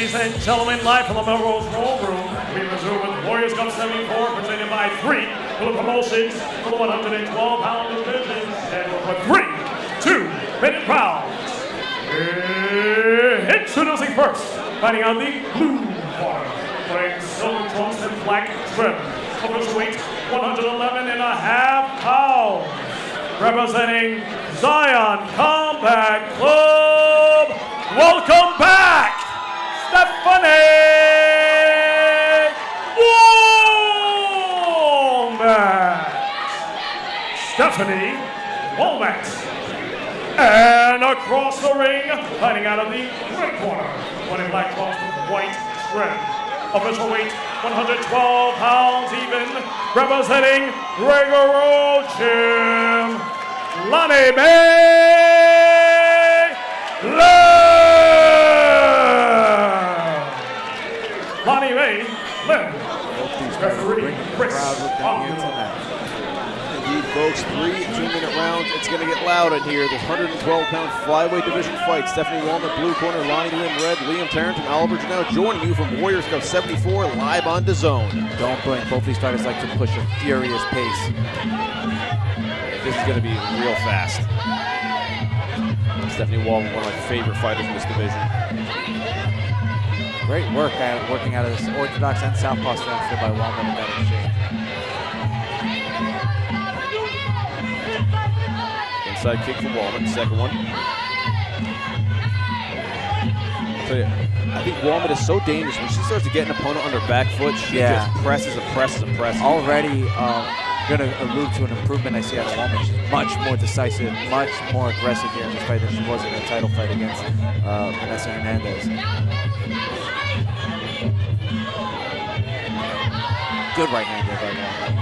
Ladies and gentlemen, live from the Melrose Ballroom, we resume with Warriors Cup 74, presented by 3 for the promotions for the 112-pound division. And for 3 2-minute rounds. Introducing first, fighting on the blue corner, wearing silver trunks and black trim. Official weight 111.5 pounds. Representing Zion Combat Club, welcome back, Stephanie Walmet. And across the ring, fighting out of the red corner, wearing black trunks with white trim. Official weight 112 pounds even, representing Regular Gym, Lonnie May Lim. Lonnie May Lim. Referee Chris. Indeed, folks, 3 2-minute rounds. It's going to get loud in here. This 112-pound flyweight division fight. Stephanie Walmet, blue corner, Lonnie Lim, red. Liam Tarrant and Oliver Janelle joining you from Warriors Cup 74 live on DAZN. Don't blink. Both these fighters like to push a furious pace. This is going to be real fast. Stephanie Walmet, one of my favorite fighters in this division. Great work working out of this orthodox and southpaw stance there by Walmet in that exchange. Inside kick for Walmet, second one. I'll tell you, I think Walmet is so dangerous. When she starts to get an opponent on her back foot, she just presses and presses and presses. Already going to allude to an improvement I see out of Walmet. She's much more decisive, much more aggressive here in this fight than she was in her title fight against Vanessa Hernandez. Good right hand there by Walmet.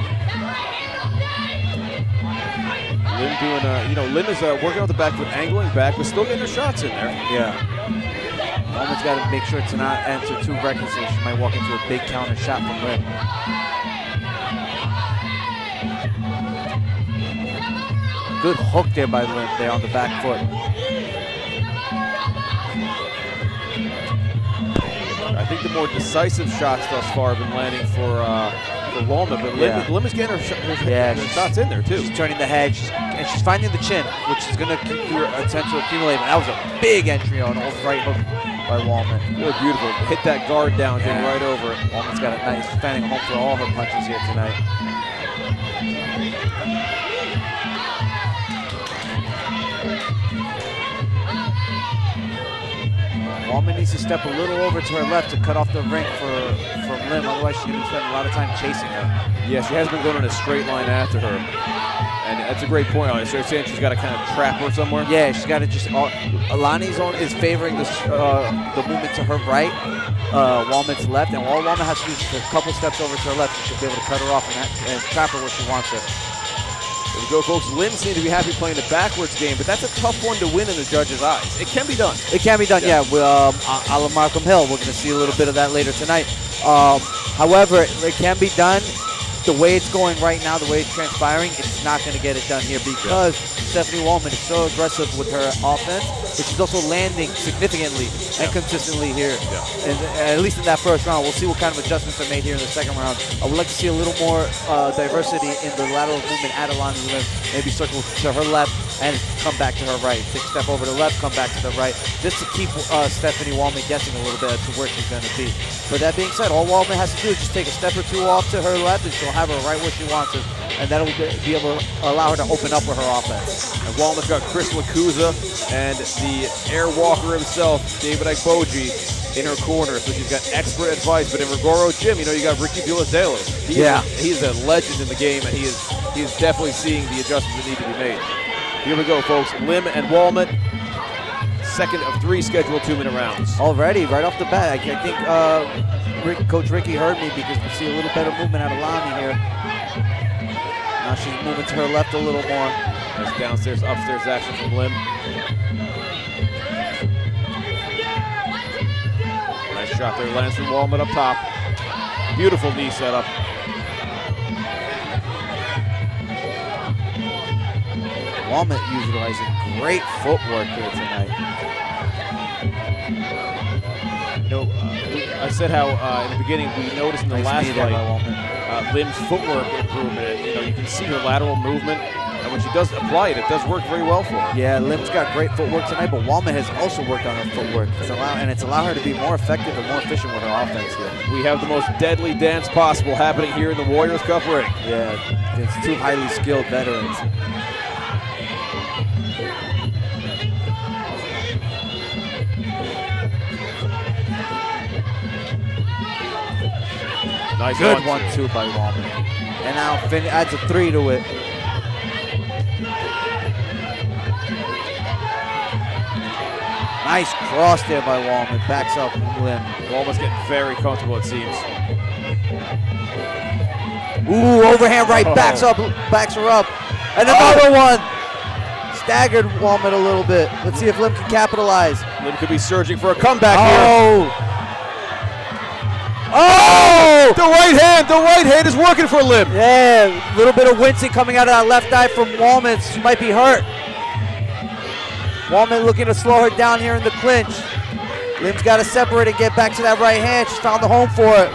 Lim doing, Lim is working out the back foot, angling back, but still getting her shots in there. Yeah. Walmet's got to make sure to not answer too recklessly. She might walk into a big counter shot from Lim. Good hook there by Lim there on the back foot. I think the more decisive shots thus far have been landing for Walmet, but Lim is getting her shots in there too. She's turning the head, and she's finding the chin, which is going to keep her attempt to accumulate. That was a big entry on the right hook by Walmet. Really beautiful. Hit that guard down, getting right over it. Walmet's got a nice fanning home for all her punches here tonight. Walmet needs to step a little over to her left to cut off the ring from Lim, otherwise she's going to spend a lot of time chasing her. Yeah, she has been going in a straight line after her. And that's a great point. So you're saying she's got to kind of trap her somewhere? Yeah, she's got to just... Alani's is favoring the movement to her right, Walmet's left, and all Walmet has to do is just a couple steps over to her left. She should be able to cut her off and trap her where she wants her. There we go, folks. Lim seems to be happy playing the backwards game, but that's a tough one to win in the judges' eyes. It can be done. It can be done, yeah. A la Markham Hill. We're going to see a little bit of that later tonight. However, it can be done. The way it's going right now, the way it's transpiring, it's not going to get it done here because Stephanie Walmet is so aggressive with her offense, but she's also landing significantly and consistently here. And at least in that first round. We'll see what kind of adjustments are made here in the second round. I would like to see a little more diversity in the lateral movement at Alani Lim. Maybe circle to her left and come back to her right. Take a step over to the left, come back to the right, just to keep Stephanie Walmet guessing a little bit as to where she's going to be. But that being said, all Walmet has to do is just take a step or two off to her left, and she'll have her right where she wants her, and that'll be able to allow her to open up with her offense. And Walmet's got Chris Lacuza and the air walker himself, David Ikeboji, in her corner, so she's got expert advice. But in Rigoro Gym, you got Ricky Vilazelo. He's a legend in the game, and he is definitely seeing the adjustments that need to be made. Here we go, folks. Lim and Walmet, second of 3 scheduled 2-minute rounds. Already, right off the bat, I think Coach Ricky heard me because we see a little better movement out of Lani here. Now she's moving to her left a little more. Nice downstairs, upstairs action from Lim. Nice shot there, lands from Walmet up top. Beautiful knee setup. Walmet utilizing great footwork here tonight. I said how in the beginning we noticed in the last fight Lim's footwork improvement. You can see her lateral movement, and when she does apply it, it does work very well for her. Yeah, Lim's got great footwork tonight, but Walmet has also worked on her footwork. It's allowed her to be more effective and more efficient with her offense here. We have the most deadly dance possible happening here in the Warriors Cup ring. Yeah, it's two highly skilled veterans. Nice good 1-2 by Walmet. And now adds a 3 to it. Nice cross there by Walmet. Backs up Lim. Walmet's getting very comfortable, it seems. Ooh, overhand right. Backs her up. And another one. Staggered Walmet a little bit. Let's see if Lim can capitalize. Lim could be surging for a comeback here. Oh! The right hand is working for Lim. Yeah, a little bit of wincing coming out of that left eye from Walmet. She might be hurt. Walmet looking to slow her down here in the clinch. Lim's got to separate and get back to that right hand. She's found the home for it.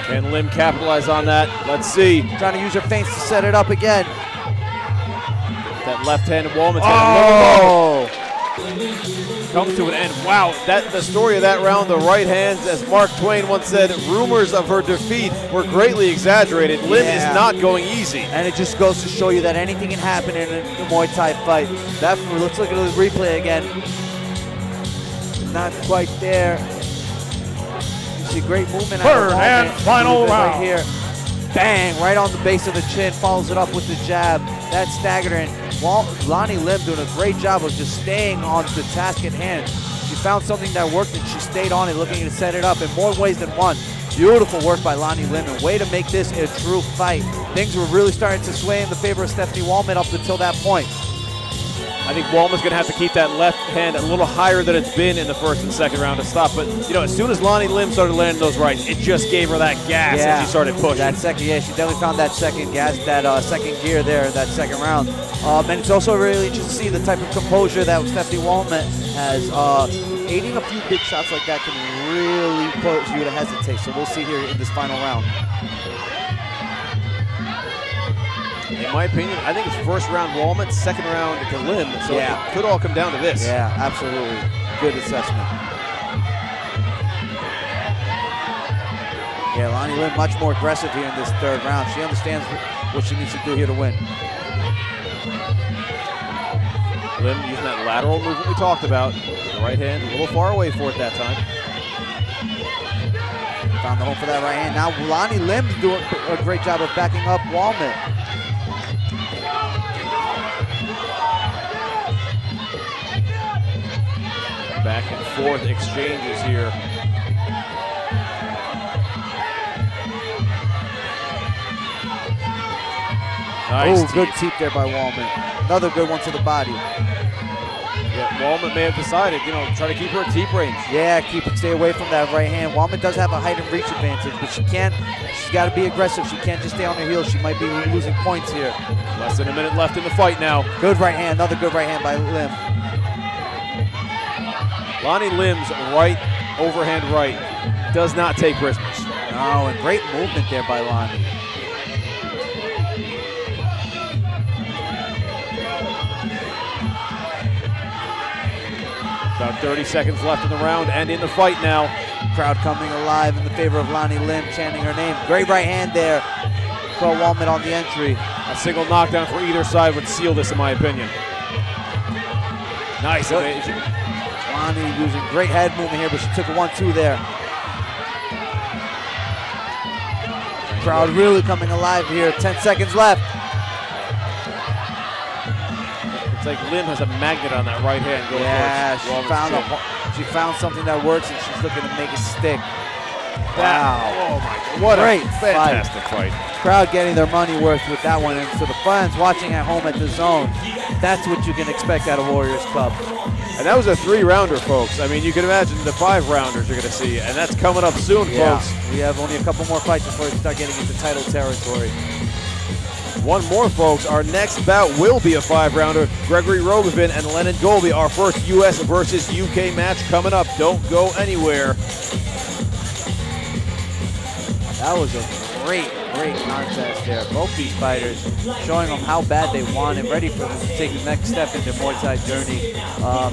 Can Lim capitalize on that? Let's see. Trying to use her feints to set it up again. That left hand of Walmet's got comes to an end. Wow, the story of that round, the right hands, as Mark Twain once said, rumors of her defeat were greatly exaggerated. Lim is not going easy. And it just goes to show you that anything can happen in a Muay Thai fight. Let's look at the replay again. Not quite there. You see great movement. Third and final round. Right here. Bang, right on the base of the chin, follows it up with the jab. That staggered in. Lonnie Lim doing a great job of just staying on the task at hand. She found something that worked and she stayed on it, looking to set it up in more ways than one. Beautiful work by Lonnie Lim, and way to make this a true fight. Things were really starting to sway in the favor of Stephanie Walmet up until that point. I think Walmet's going to have to keep that left hand a little higher than it's been in the first and second round to stop. But, as soon as Lonnie Lim started landing those rights, it just gave her that gas and she started pushing. That second, she definitely found that second gas, that second gear there, that second round. And it's also really interesting to see the type of composure that Stephanie Walmet has. Aiding a few big shots like that can really cause you to hesitate. So we'll see here in this final round. In my opinion, I think it's first round Walmet, second round to Lim, so it could all come down to this. Yeah, absolutely. Good assessment. Yeah, Lonnie Lim much more aggressive here in this third round. She understands what she needs to do here to win. Lim using that lateral movement we talked about. The right hand a little far away for it that time. Found the home for that right hand. Now Lonnie Lim's doing a great job of backing up Walmet. Back and forth exchanges here. Nice good teep there by Walmet. Another good one to the body. Yeah, Walmet may have decided, try to keep her at teep range. Yeah, stay away from that right hand. Walmet does have a height and reach advantage, but she's got to be aggressive. She can't just stay on her heels. She might be losing points here. Less than a minute left in the fight now. Good right hand, another good right hand by Lim. Lonnie Lim's right overhand right does not take prisoners. No, and great movement there by Lonnie. About 30 seconds left in the round and in the fight now. Crowd coming alive in the favor of Lonnie Lim, chanting her name. Great right hand there. Pro Walmet on the entry. A single knockdown for either side would seal this, in my opinion. Nice evasion. Lonnie using great head movement here, but she took a 1-2 there. Crowd really coming alive here. 10 seconds left. It's like Lim has a magnet on that right hand. She found something that works, and she's looking to make it stick. Wow. Oh my God. What a fantastic fight. Crowd getting their money worth with that one. And to the fans watching at home at the Zone, that's what you can expect out of Warriors Cup. And that was a 3-rounder, folks. I mean, you can imagine the 5-rounders you're going to see, and that's coming up soon, folks. We have only a couple more fights before we start getting into title territory. One more, folks. Our next bout will be a 5-rounder. Gregory Rogovin and Lennon Golby, our first U.S. versus UK match coming up. Don't go anywhere. That was a great contest there. Both these fighters showing them how bad they want and ready for them to take the next step in their Muay Thai journey.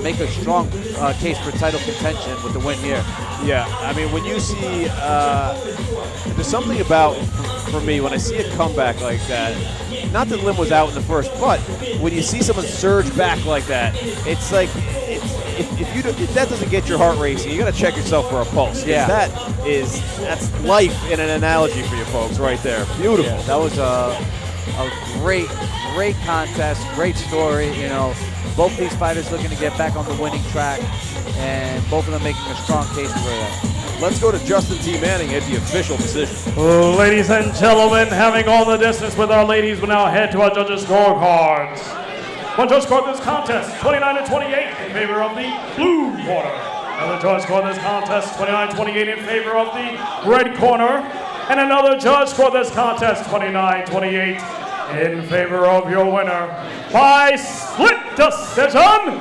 Make a strong case for title contention with the win here. Yeah, I mean, when you see, there's something about, for me, when I see a comeback like that, not that Lim was out in the first, but when you see someone surge back like that, it's like, if that doesn't get your heart racing, you got to check yourself for a pulse. Yeah. That's life in an analogy for you folks right there. Beautiful. Yeah, that was a great contest, great story. You know, both these fighters looking to get back on the winning track, and both of them making a strong case for that. Let's go to Justin T. Manning at the official decision. Ladies and gentlemen, having all the distance with our ladies, we now head to our judges' scorecards. One judge scored this contest 29-28 in favor of the blue corner. Another judge scored this contest 29-28 in favor of the red corner. And another judge scored this contest 29-28 in favor of your winner by split decision.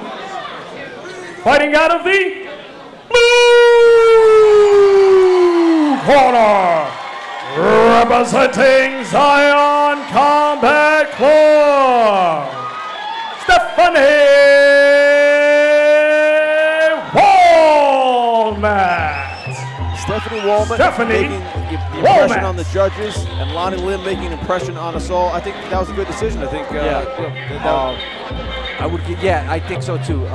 Fighting out of the blue corner, representing Zion Combat Club, Stephanie Walmet. Stephanie Walmet making the impression on the judges, and Lonnie Lim making an impression on us all. I think that was a good decision. I think. I think so too.